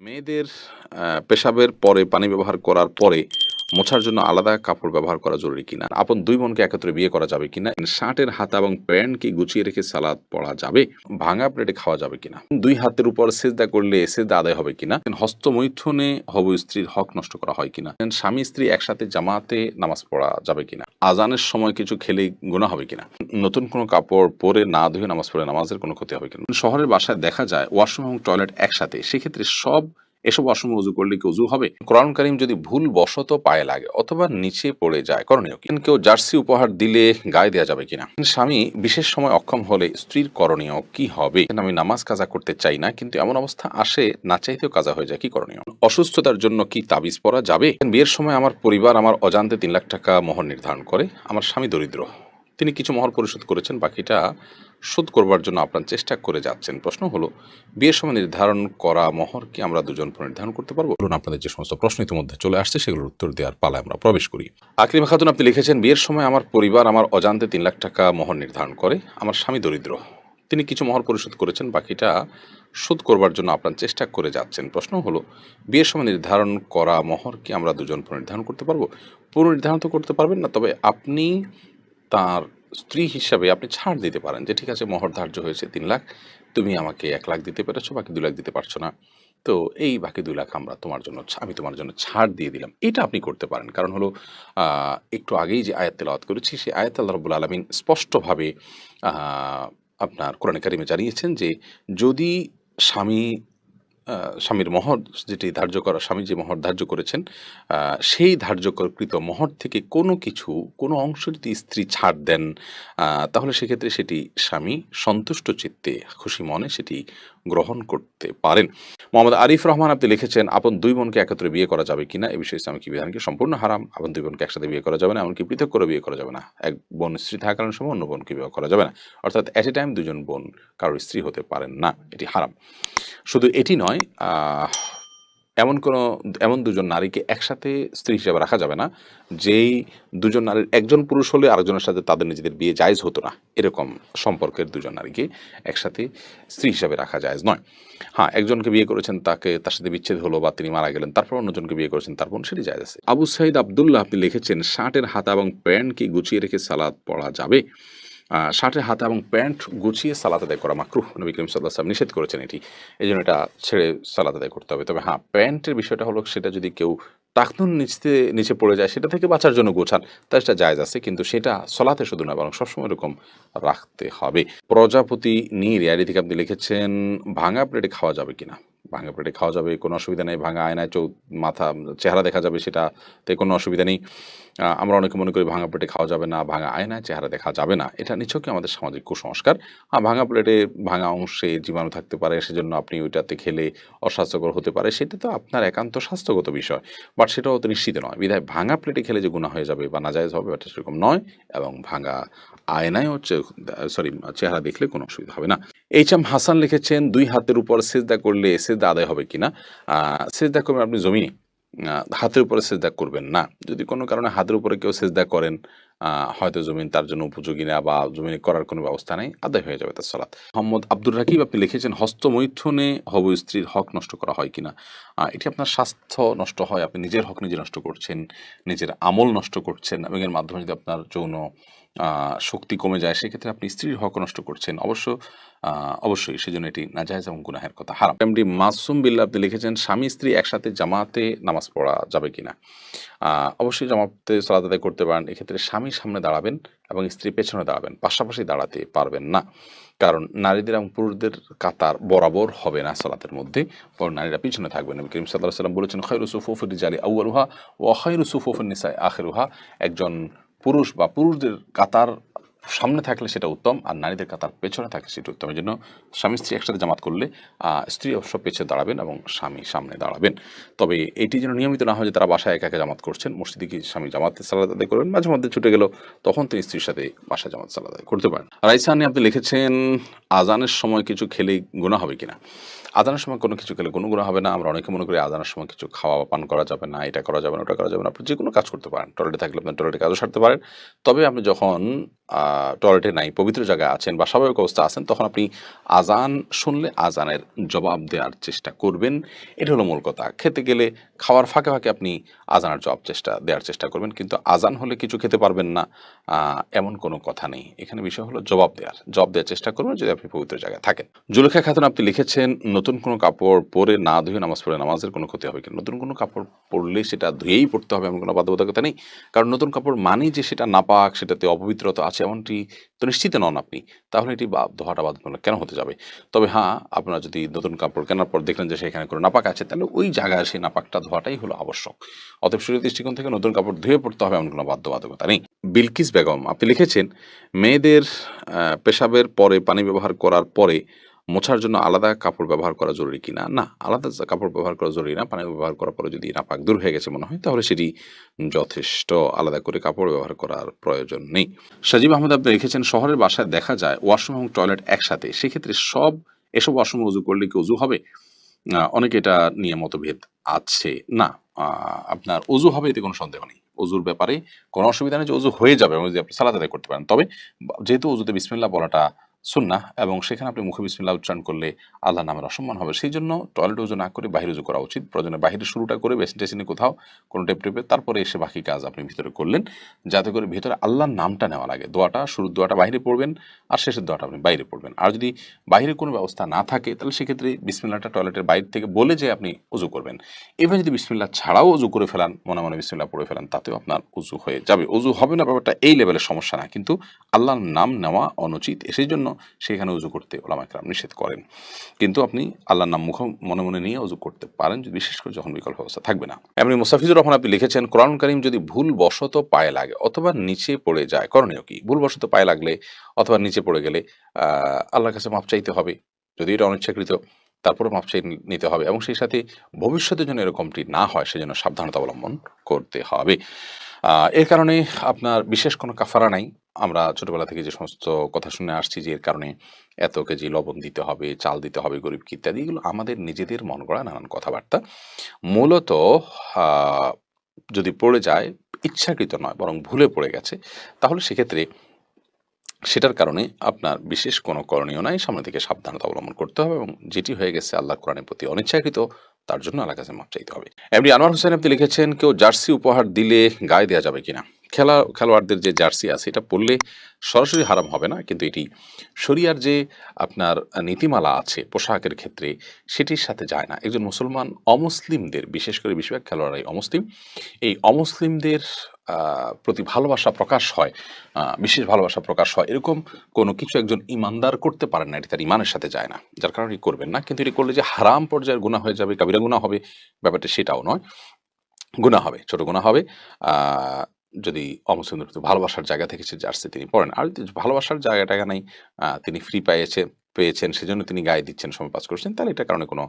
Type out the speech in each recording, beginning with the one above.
মেয়েদের পেশাবের পরে পানি ব্যবহার করার পরে মোছার জন্য আলাদা কাপড় ব্যবহার করা জরুরি কিনা? আপন ২ বোনকে একত্রে বিয়ে করা যাবে কিনা? শার্টের হাতা এবং প্যান্ট কি গুছিয়ে রেখে সালাদ পড়া যাবে? ভাঙা প্লেটে খাওয়া যাবে কিনা? ২ হাতের উপর সেজদা করলে সেজদা আদায় হবে কিনা? হস্তমৈথুনে হবু স্ত্রীর হক নষ্ট করা হয় কিনা? স্বামী স্ত্রী একসাথে জামাতে নামাজ পড়া যাবে কিনা? আজানের সময় কিছু খেলে গুনাহ হবে কিনা? নতুন কোনো কাপড় পরে না ধুয়ে নামাজ পড়লে নামাজের কোনো ক্ষতি হবে কিনা? শহরের বাসায় দেখা যায় ওয়াশরুম এবং টয়লেট একসাথে, সেক্ষেত্রে এসব ওয়াশরুমে উজু করলে কি উজু হবে? কোরআন কারীম যদি ভুল বশত পায়ে লাগে অথবা নিচে পড়ে যায়, করণীয় কি? কেউ জার্সি উপহার দিলে গায়ে দেওয়া যাবে কিনা? স্বামী বিশেষ সময় অক্ষম হলে স্ত্রীর করণীয় কি হবে? আমি নামাজ কাজা করতে চাই না, কিন্তু এমন অবস্থা আসে না চাইতেও কাজা হয়ে যায়, কি করণীয়? অসুস্থতার জন্য কি তাবিজ পরা যাবে? বিয়ের সময় আমার পরিবার আমার অজান্তে ৩ লাখ টাকা মোহর নির্ধারণ করে। আমার স্বামী দরিদ্র, তিনি কিছু মোহর পরিশোধ করেছেন, বাকিটা শোধ করবার জন্য আপ্রাণ চেষ্টা করে যাচ্ছেন। প্রশ্ন হলো, বিয়ের সময় নির্ধারণ করা মোহর কি আমরা দুজন নির্ধারণ করতে পারবো? বলুন, আপনাদের যে সমস্ত প্রশ্ন ইতিমধ্যে চলে আসছে সেগুলোর উত্তর দেওয়ার পালায় আমরা প্রবেশ করি। আকলিমা খাতুন, আপনি লিখেছেন, বিয়ের সময় আমার পরিবার আমার অজান্তে ৩ লাখ টাকা মোহর নির্ধারণ করে। আমার স্বামী দরিদ্র, তিনি কিছু মোহর পরিশোধ করেছেন, বাকিটা শোধ করবার জন্য আপ্রাণ চেষ্টা করে যাচ্ছেন। প্রশ্ন হলো, বিয়ের সময় নির্ধারণ করা মোহর কি আমরা দুজন নির্ধারণ করতে পারবো? পুনর্নির্ধারণ তো করতে পারবেন না, তবে আপনি তার স্ত্রী হিসাবে আপনি ছাড় দিতে পারেন যে, ঠিক আছে, মোহর ধার্য হয়েছে ৩ লাখ, তুমি আমাকে ১ লাখ দিতে পেরেছো, বাকি ২ লাখ দিতে পারছো না, তো এই বাকি ২ লাখ আমি তোমার জন্য ছাড় দিয়ে দিলাম। এটা আপনি করতে পারেন। কারণ হলো, একটু আগেই যে আয়াত তেলাওয়াত করেছি, সেই আয়াত আল্লাহ রাব্বুল আলামিন স্পষ্টভাবে আ আপনার কোরআনে কারিমে জানিয়েছেন যে, যদি স্বামী স্বামীর মোহর যেটি ধার্য করা, স্বামী যে মোহর ধার্য করেছেন, সেই ধার্যকৃত মোহর থেকে কোনো অংশ যদি স্ত্রী ছাড় দেন, তাহলে সেক্ষেত্রে সেটি স্বামী সন্তুষ্ট চিত্তে খুশি মনে সেটি গ্রহণ করতে পারেন। মোহাম্মদ আরিফ রহমান, আপনি লিখেছেন, আপন ২ বোনকে একত্রে বিয়ে করা যাবে কিনা? এ বিষয়ে ইসলামিক বিধান কি? সম্পূর্ণ হারাম। আপন ২ বোনকে একসাথে বিয়ে করা যাবে না, এমনকি পৃথক করে বিয়ে করা যাবে না। এক বোন স্ত্রী থাকাকালীন সময় অন্য বোনকে বিয়ে করা যাবে না। অর্থাৎ এট এ টাইম ২ জন বোন কারোর স্ত্রী হতে পারেন না। এটি হারাম। শুধু এটি নয়, এমন ২ জন নারীকে একসাথে স্ত্রী হিসেবে রাখা যাবে না, যেই ২ জন নারীর একজন পুরুষ হলে আরেকজনের সাথে তাদের নিজেদের বিয়ে জায়েজ হতো না। এরকম সম্পর্কের ২ জন নারীকে একসাথে স্ত্রী হিসাবে রাখা জায়েজ নয়। হ্যাঁ, একজনকে বিয়ে করেছেন, তার সাথে বিচ্ছেদ হলো বা তিনি মারা গেলেন, তারপর অন্যজনকে বিয়ে করেছেন, তারপর সেটি জায়েজ আছে। আবু সাঈদ আব্দুল্লাহ, আপনি লিখেছেন, শার্টের হাতা এবং প্যান্ট কি গুছিয়ে রেখে সালাত পড়া যাবে? শার্টের হাতা এবং প্যান্ট গুছিয়ে সালাত আদায় করা মাকরুহ। নবী করিম সাল্লাল্লাহু আলাইহি ওয়াসাল্লাম নিষেধ করেছেন এটি। এজন্য এটা ছেড়ে সালাত আদায় করতে হবে। তবে হ্যাঁ, প্যান্টের বিষয়টা হলো, সেটা যদি কেউ টাকনুর নিচে পড়ে যায়, সেটা থেকে বাঁচার জন্য গোছান, তাহলে সেটা জায়েজ আছে, কিন্তু সেটা সলাতে শুধু নয়, বরং সবসময় এরকম রাখতে হবে। প্রজাপতি নীর ইয়ারি থেকে আপনি লিখেছেন, ভাঙা প্লেটে খাওয়া যাবে কিনা? ভাঙা প্লেটে খাওয়া যাবে, কোনো অসুবিধা নেই। ভাঙা আয়নায় চেহারা দেখা যাবে, সেটাতে কোনো অসুবিধা নেই। আমরা অনেকে মনে করি ভাঙা প্লেটে খাওয়া যাবে না, ভাঙা আয়নায় চেহারা দেখা যাবে না। এটা নিছকই আমাদের সামাজিক কুসংস্কার। ভাঙা প্লেটে ভাঙা অংশে জীবাণু থাকতে পারে, সেজন্য আপনি ওইটাতে খেলে অস্বাস্থ্যকর হতে পারে, সেটা তো আপনার একান্ত স্বাস্থ্যগত বিষয়, বাট সেটাও তো নিশ্চিত নয়। বিধায় ভাঙা প্লেটে খেলে যে গুনাহ হয়ে যাবে বা নাজায়েজ হবে, এটা সেরকম নয়। এবং ভাঙা আয়নায় চেহারা দেখলে কোনো অসুবিধা হবে না। এইচ.এম. হাসান লিখেছেন, ২ হাতের উপর সেজদা করলে সেজদা আদায় হবে কিনা? সেজদা করবেন আপনি জমিনে, হাতের উপরে সেজদা করবেন না। যদি কোনো কারণে হাতের উপরে কেউ সেজদা করেন, হয়তো জমিন তার জন্য উপযোগী না বা জমিনে করার কোনো ব্যবস্থা নেই, আদায় হয়ে যাবে তার সালাত। মোহাম্মদ আব্দুর রাকিব, আপনি লিখেছেন, হস্তমৈথুনে হবু স্ত্রীর হক নষ্ট করা হয় কিনা? এটি আপনার স্বাস্থ্য নষ্ট হয়, আপনি নিজের হক নিজে নষ্ট করছেন, নিজের আমল নষ্ট করছেন, এবং এর মাধ্যমে যদি আপনার যৌন শক্তি কমে যায়, সেক্ষেত্রে আপনি স্ত্রীর হক নষ্ট করছেন। অবশ্যই সেজন্য এটি নাজায়েজ এবং গুনাহের কথা, হারাম। এমডি মাসুম বিল্লাহ, আপনি লিখেছেন, স্বামী স্ত্রী একসাথে জামাতে নামাজ পড়া যাবে কিনা? অবশ্যই জামাতে সালাত আদায় করতে পারেন। এক্ষেত্রে স্বামী সামনে দাঁড়াবেন এবং স্ত্রী পেছনে দাঁড়াবেন, পাশাপাশি দাঁড়াতে পারবেন না। কারণ নারীদের এবং পুরুষদের কাতার বরাবর হবে না সালাতের মধ্যে, বরং নারীরা পিছনে থাকবেন। নবী করিম সাল্লাল্লাহু আলাইহি ওয়াসাল্লাম বলেছেন, খায়রু সুফুফির রিজালি আউয়ালুহা ওয়া খায়রু সুফুফিন নিসাই আখিরুহা। একজন পুরুষ বা পুরুষদের কাতার সামনে থাকলে সেটা উত্তম, আর নারীদের কাতার পেছনে থাকলে সেটা উত্তম। এই জন্য স্বামী স্ত্রী একসাথে জামাত করলে স্ত্রী অবশ্য পেছনে দাঁড়াবেন এবং স্বামী সামনে দাঁড়াবেন। তবে এটি যেন নিয়মিত না হয় যে তারা বাসায় একা একা জামাত করছেন। মসজিদে গিয়ে স্বামী জামাতে সালাত আদায় করবেন, মাঝে মধ্যে ছুটে গেল, তখন তিনি স্ত্রীর সাথে বাসায় জামাত সালাত আদায় করতে পারেন। রাইসানি, আপনি লিখেছেন, আজানের সময় কিছু খেলে গুনাহ হবে কিনা? আজানের সময় কোনো কিছু খেলে কোনো গুনাহ হবে না। আমরা অনেকে মনে করি আজানের সময় কিছু খাওয়া বা পান করা যাবে না, এটা করা যাবে না, ওটা করা যাবে না। আপনি যে কোনো কাজ করতে পারেন। টয়লেটে থাকলে আপনার টয়লেটে কাজও সারতে পারেন। তবে আপনি যখন টয়লেটে নাই, পবিত্র জায়গায় আছেন বা স্বাভাবিক অবস্থা আছেন, তখন আপনি আজান শুনলে আজানের জবাব দেওয়ার চেষ্টা করবেন। এটা হলো মূল কথা। খেতে গেলে খাওয়ার ফাঁকে ফাঁকে আপনি আজানের জবাব দেওয়ার চেষ্টা করবেন, কিন্তু আজান হলে কিছু খেতে পারবেন না এমন কোনো কথা নেই। এখানে বিষয় হলো জবাব দেওয়ার চেষ্টা করবেন যদি আপনি পবিত্র জায়গায় থাকেন। জুলেখা খাতুন আপনি লিখেছেন, নতুন কোনো কাপড় পরে না ধুয়ে নামাজ পড়ে নামাজের কোনো ক্ষতি হবে কিনা? নতুন কোনো কাপড় পরলে সেটা ধুয়েই পড়তে হবে এমন কোনো বাধ্যবাধকতা নেই। কারণ নতুন কাপড় মানেই যে সেটা নাপাক, সেটাতে অপবিত্রতা আছে এমনটি তো নিশ্চিত নন আপনি। তাহলে এটি ধোয়াটা বাধ্যতামূলক কেন হতে যাবে? তবে হ্যাঁ, আপনারা যদি নতুন কাপড় কেনার পর দেখলেন যে সেখানে কোনো নাপাক আছে, তাহলে ওই জায়গায় সেই নাপাকটা ধোয়াটাই হলো আবশ্যক। অতএব শরীরের দৃষ্টিকোণ থেকে নতুন কাপড় ধুয়ে পড়তে হবে এমন কোনো বাধ্যবাধকতা নেই। বিলকিস বেগম আপনি লিখেছেন, মেয়েদের পেশাবের পরে পানি ব্যবহার করার পরে মোছার জন্য আলাদা কাপড় ব্যবহার করা জরুরি কিনা? না, আলাদা কাপড় ব্যবহার করা জরুরি না। পানি ব্যবহার করার পরে যদি নাপাক দূর হয়ে গেছে মনে হয়, তাহলে সেটি যথেষ্ট। আলাদা করে কাপড় ব্যবহার করার প্রয়োজন নেই। সাজিব আহমেদ আপনি লিখেছেন, শহরের বাসায় দেখা যায় ওয়াশরুম এবং টয়লেট একসাথে, সেক্ষেত্রে এসব ওয়াশরুমে উজু করলে কি উজু হবে? অনেকে এটা নিয়ে মতভেদ আছে। না, আপনার উজু হবে এতে কোনো সন্দেহ নেই। উজুর ব্যাপারে কোনো অসুবিধা নেই যে উজু হয়ে যাবে এবং আপনি সালাত আদায় করতে পারেন। তবে যেহেতু উজুতে বিসমিল্লাহ বলাটা সুন্নাহ এবং সেখানে আপনি মুখে বিসমিল্লাহ উচ্চারণ করলে আল্লাহর নামের অসম্মান হবে। সেইজন্য টয়লেটে উজু না করে বাহিরে উজু করা উচিত। প্রয়োজনে বাহিরে শুরুটা করে বেসিন টেসিনে কোথাও কোনো টেপে তারপরে এসে বাকি কাজ আপনি ভিতরে করলেন, যাতে করে ভিতরে আল্লাহর নামটা নেওয়া লাগে। শুরুর দোয়াটা বাহিরে পড়বেন আর শেষের দোয়াটা আপনি বাইরে পড়বেন। আর যদি বাহিরে কোনো ব্যবস্থা না থাকে, তাহলে সেক্ষেত্রে বিসমিল্লাহটা টয়লেটের বাইরে থেকে বলে যে আপনি উজু করবেন। এবার যদি বিসমিল্লাহ ছাড়াও উজু করে ফেলান, মনে মনে বিসমিল্লাহ পড়ে ফেলান, তাতেও আপনার উজু হয়ে যাবে। উজু হবে না ব্যাপারটা এই লেভেলের সমস্যা না, কিন্তু আল্লাহর নাম নেওয়া অনুচিত, সেই জন্য সেখানে উজু করতে ওলামায়ে কেরাম নিষেধ করেন। কিন্তু আপনি আল্লাহর নাম মনে মনে নিয়ে উজু করতে পারেন, বিশেষ করে যখন বিকল্প অবস্থা থাকবে না। এমনি মুস্তাফিজুর রহমান আপনি লিখেছেন, কোরআন কারীম যদি ভুলবশত পায়ে লাগে অথবা নিচে পড়ে যায়, করণীয় কি? ভুলবশত পায়ে লাগলে অথবা নিচে পড়ে গেলে আল্লাহর কাছে মাপ চাইতে হবে। যদি এটা অনিচ্ছাকৃত, তারপরে মাপ চেয়ে নিতে হবে এবং সেই সাথে ভবিষ্যতে যেন এরকমটি না হয় সেজন্য সাবধানতা অবলম্বন করতে হবে। এর কারণে আপনার বিশেষ কোনো কাফারা নাই। আমরা ছোটবেলা থেকে যে সমস্ত কথা শুনে আসছি যে এর কারণে এত কেজি লবণ দিতে হবে, চাল দিতে হবে গরিবকে ইত্যাদি, এগুলো আমাদের নিজেদের মন গড়া নানান কথাবার্তা। মূলত আ যদি পড়ে যায়, ইচ্ছাকৃত নয় বরং ভুলে পড়ে গেছে, তাহলে সেক্ষেত্রে সেটার কারণে আপনার বিশেষ কোনো করণীয় নাই। সামনে থেকে সাবধানতা অবলম্বন করতে হবে এবং যেটি হয়ে গেছে আল্লাহর কোরআনের প্রতি অনিচ্ছাকৃত, তার জন্য আল্লাহর কাছে মাপ চাইতে হবে। এমনি আনোয়ার হোসেন আপনি লিখেছেন, কেউ জার্সি উপহার দিলে গায়ে দেয়া যাবে কিনা? খেলোয়াড়দের যে জার্সি আছে এটা পরলে সরাসরি হারাম হবে না, কিন্তু এটি শরিয়ার যে আপনার নীতিমালা আছে পোশাকের ক্ষেত্রে, সেটির সাথে যায় না। একজন মুসলমান অমুসলিমদের, বিশেষ করে বেশিরভাগ খেলোয়াড়রাই অমুসলিম, এই অমুসলিমদের প্রতি ভালোবাসা প্রকাশ হয়, বিশেষ ভালোবাসা প্রকাশ হয়, এরকম কোনো কিছু একজন ইমানদার করতে পারেন না, এটি তার ইমানের সাথে যায় না, যার কারণে এটি করবেন না। কিন্তু এটি করলে যে হারাম পর্যায়ের গুনাহ হয়ে যাবে, কাবিরা গুনাহ হবে, ব্যাপারটা সেটাও নয়। গুনাহ হবে, ছোট গুনাহ হবে। আ যদি অমুসলিমদের প্রতি ভালোবাসার জায়গা থেকে সে জার্সি তিনি পড়েন। আর যদি ভালোবাসার জায়গা নাই, তিনি ফ্রি পেয়েছেন সেজন্য তিনি গায়ে দিচ্ছেন, সময় পাস করছেন, তাহলে এটার কারণে কোনো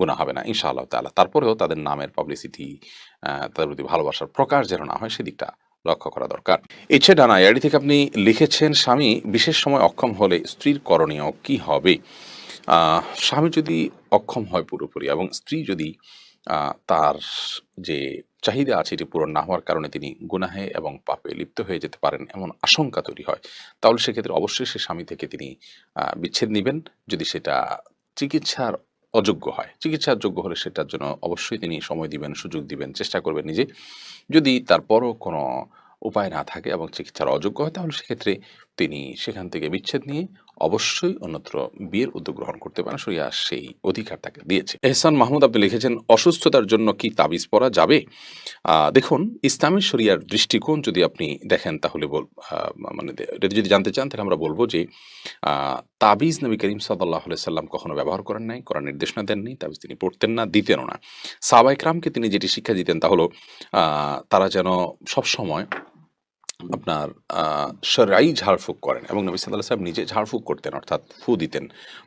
গুনাহ হবে না ইনশাআল্লাহ তাআলা। তারপরেও তাদের নামের পাবলিসিটি, তাদের প্রতি ভালোবাসার প্রকাশ যেন না হয় সেদিকটা লক্ষ্য করা দরকার। ইচ্ছে ডানা এআইডি থেকে আপনি লিখেছেন, স্বামী বিশেষ সময় অক্ষম হলে স্ত্রীর করণীয় কি হবে? স্বামী যদি অক্ষম হয় পুরোপুরি এবং স্ত্রী যদি তার যে চাহিদা আছে এটি পূরণ না হওয়ার কারণে তিনি গুনাহে এবং পাপে লিপ্ত হয়ে যেতে পারেন এমন আশঙ্কা তৈরি হয়, তাহলে সেক্ষেত্রে অবশ্যই সে স্বামী থেকে তিনি বিচ্ছেদ নিবেন। যদি সেটা চিকিৎসার অযোগ্য হয়, চিকিৎসার যোগ্য হলে সেটার জন্য অবশ্যই তিনি সময় দিবেন, সুযোগ দিবেন, চেষ্টা করবেন নিজে। যদি তারপরও কোনো উপায় না থাকে এবং চিকিৎসার অযোগ্য হয়, তাহলে সেক্ষেত্রে তিনি সেখান থেকে বিচ্ছেদ নিয়ে অবশ্যই অন্যত্র বিয়ের উদ্যোগ গ্রহণ করতে পারেন। শরিয়া সেই অধিকার তাকে দিয়েছে। এহসান মাহমুদ আপনি লিখেছেন, অসুস্থতার জন্য কি তাবিজ পরা যাবে? দেখুন, ইসলামী শরিয়ার দৃষ্টিকোণ যদি আপনি দেখেন, তাহলে মানে এটা যদি জানতে চান, তাহলে আমরা বলব যে তাবিজ নবী করিম সাল্লাল্লাহু আলাইহি সাল্লাম কখনো ব্যবহার করেন নাই, করার নির্দেশনা দেননি, তাবিজ তিনি পড়তেন না, দিতেনও না। সাহাবায়ে কেরামকে তিনি যেটি শিক্ষা দিতেন তা হলো তারা যেন সবসময় আপনার শরঈ ঝাড়ফুঁক করেন এবং নবী সাল্লাল্লাহু আলাইহি ওয়াসাল্লাম নিজে ঝাড়ফুঁক করতেন, অর্থাৎ ফু দিতেন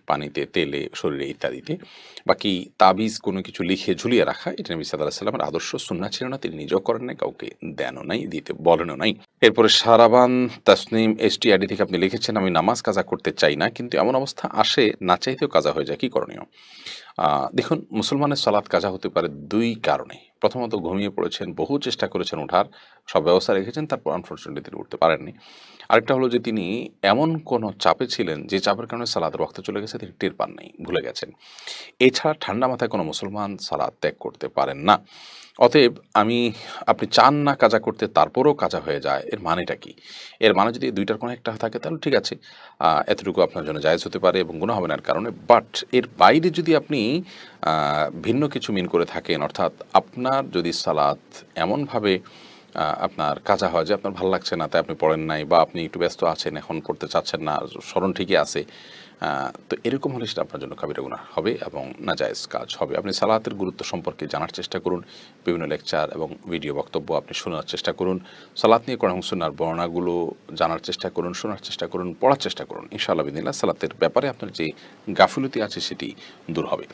পানিতে, তেলে, শরীরে ইত্যাদিতে। বাকি তাবিজ কোনো কিছু লিখে ঝুলিয়ে রাখা, এটা নবী সাল্লাল্লাহু আলাইহি ওয়াসাল্লামের আদর্শ সুন্নাহ ছিল না, তিনি নিজেও করেন নাই, কাউকে দেনও নাই, দিতে বলেনও নাই। এরপরে সারাবান তাসনিম এসটি আইডি থেকে আপনি লিখেছেন, আমি নামাজ কাজা করতে চাই না, কিন্তু এমন অবস্থা আসে না চাইতেও কাজা হয়ে যায়, কি করণীয়? দেখুন, মুসলমানের সালাত কাজা হতে পারে দুই কারণে। প্রথমত, ঘুমিয়ে পড়েছেন, বহু চেষ্টা করেছেন ওঠার, সব ব্যবস্থা রেখেছেন, তারপর আনফরচুনেটলি তিনি উঠতে পারেননি। আরেকটা হলো যে তিনি এমন কোনো চাপে ছিলেন যে চাপের কারণে সালাতের ওয়াক্ত চলে গেছে তিনি টের পান নাই, ভুলে গেছেন। এছাড়া ঠান্ডা মাথায় কোনো মুসলমান সালাত ত্যাগ করতে পারেন না। অতএব আপনি চান না কাজা করতে তারপরেও কাজা হয়ে যায়, এর মানেটা কি? এর মানে যদি ২ টার কোনো একটা থাকে তাহলে ঠিক আছে। এতটুকু আপনার জন্য জায়েজ হতে পারে এবং গুনাহ হবে না এর কারণে। বাট এর বাইরে যদি আপনি আ ভিন্ন কিছু মিন করে থাকেন, অর্থাৎ আপনার যদি সালাত এমনভাবে আপনার কাজা হয় যে আপনার ভাল লাগছে না তাই আপনি পড়েন নাই, বা আপনি একটু ব্যস্ত আছেন এখন পড়তে চাচ্ছেন না, স্মরণ ঠিকই আছে। তো এরকম হলে সেটা আপনার জন্য কাবিরা গুনাহ হবে এবং নাজায়েজ কাজ হবে। আপনি সালাতের গুরুত্ব সম্পর্কে জানার চেষ্টা করুন। বিভিন্ন লেকচার এবং ভিডিও বক্তব্য আপনি শোনার চেষ্টা করুন। সালাত নিয়ে কোরআন সুন্নাহর বর্ণনাগুলো জানার চেষ্টা করুন, শোনার চেষ্টা করুন, পড়ার চেষ্টা করুন। ইনশাআল্লাহ বিদিনিল্লাহ সালাতের ব্যাপারে আপনার যে গাফিলতি আছে সেটি দূর হবে।